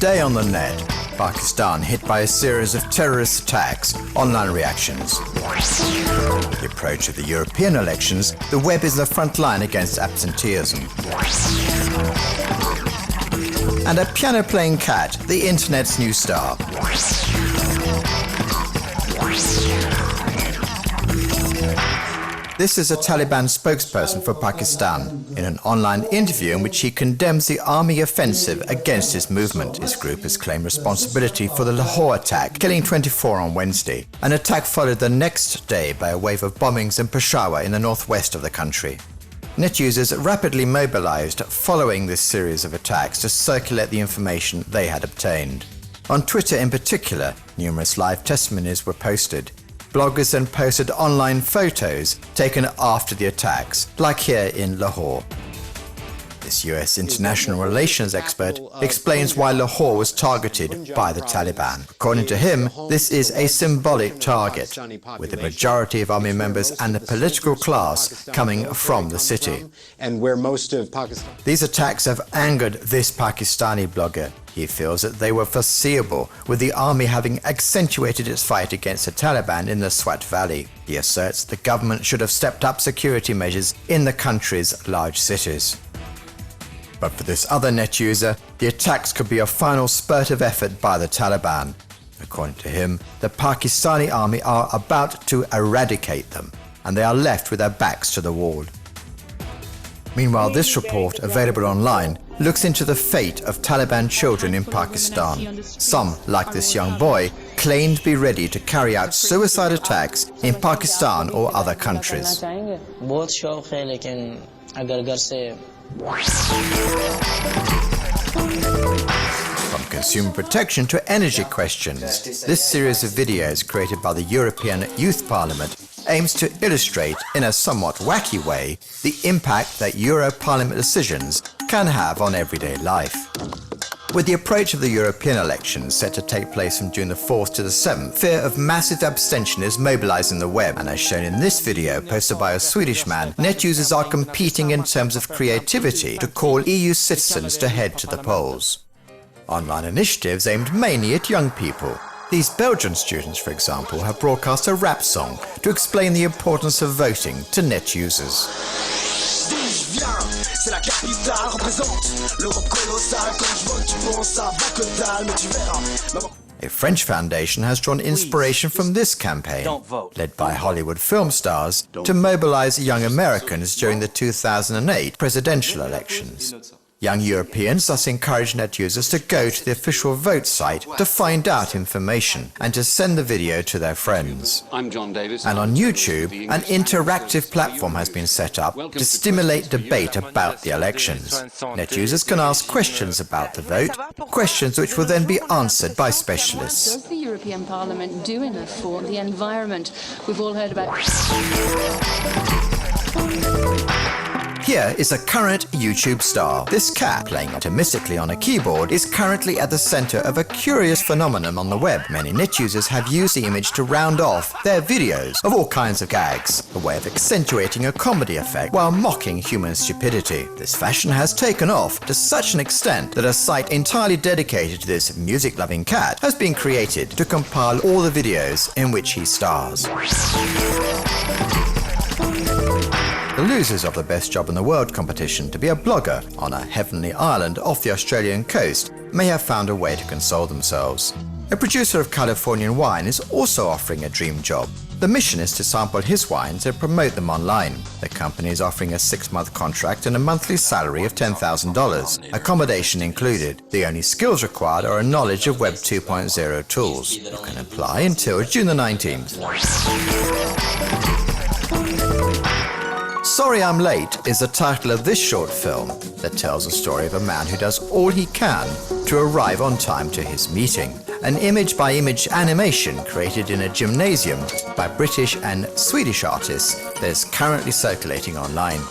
Today on the net, Pakistan hit by a series of terrorist attacks, online reactions. With the approach of the European elections, the web is the front line against absenteeism. And a piano-playing cat, the internet's new star. This is a Taliban spokesperson for Pakistan in an online interview in which he condemns the army offensive against his movement. His group has claimed responsibility for the Lahore attack, killing 24 on Wednesday. An attack followed the next day by a wave of bombings in Peshawar in the northwest of the country. Net users rapidly mobilized following this series of attacks to circulate the information they had obtained. On Twitter in particular, numerous live testimonies were posted. Bloggers then posted online photos taken after the attacks, like here in Lahore. This US international relations expert explains why Lahore was targeted by the Taliban. According to him, this is a symbolic target, with the majority of army members and the political class coming from the city. These attacks have angered this Pakistani blogger. He feels that they were foreseeable, with the army having accentuated its fight against the Taliban in the Swat Valley. He asserts the government should have stepped up security measures in the country's large cities. But for this other net user, the attacks could be a final spurt of effort by the Taliban. According to him, the Pakistani army are about to eradicate them, and they are left with their backs to the wall. Meanwhile, this report, available online, looks into the fate of Taliban children in Pakistan. Some, like this young boy, claim to be ready to carry out suicide attacks in Pakistan or other countries. From consumer protection to energy questions, this series of videos created by the European Youth Parliament aims to illustrate, in a somewhat wacky way, the impact that Euro Parliament decisions can have on everyday life. With the approach of the European elections set to take place from June the 4th to the 7th, fear of massive abstention is mobilizing the web, and as shown in this video posted by a Swedish man, net users are competing in terms of creativity to call EU citizens to head to the polls. Online initiatives aimed mainly at young people. These Belgian students, for example, have broadcast a rap song to explain the importance of voting to net users. A French foundation has drawn inspiration from this campaign, led by Hollywood film stars, to mobilize young Americans during the 2008 presidential elections. Young Europeans thus encourage net users to go to the official vote site to find out information and to send the video to their friends. I'm John Davis. And on YouTube, an interactive platform has been set up to stimulate debate about the elections. Net users can ask questions about the vote, questions which will then be answered by specialists. What does the European Parliament do enough for the environment? We've all heard about... Here is a current YouTube star. This cat, playing optimistically on a keyboard, is currently at the center of a curious phenomenon on the web. Many net users have used the image to round off their videos of all kinds of gags, a way of accentuating a comedy effect while mocking human stupidity. This fashion has taken off to such an extent that a site entirely dedicated to this music-loving cat has been created to compile all the videos in which he stars. The losers of the Best Job in the World competition to be a blogger on a heavenly island off the Australian coast may have found a way to console themselves. A producer of Californian wine is also offering a dream job. The mission is to sample his wines and promote them online. The company is offering a 6-month contract and a monthly salary of $10,000, accommodation included. The only skills required are a knowledge of Web 2.0 tools. You can apply until June the 19th. Sorry I'm Late is the title of this short film that tells the story of a man who does all he can to arrive on time to his meeting. An image-by-image animation created in a gymnasium by British and Swedish artists that is currently circulating online.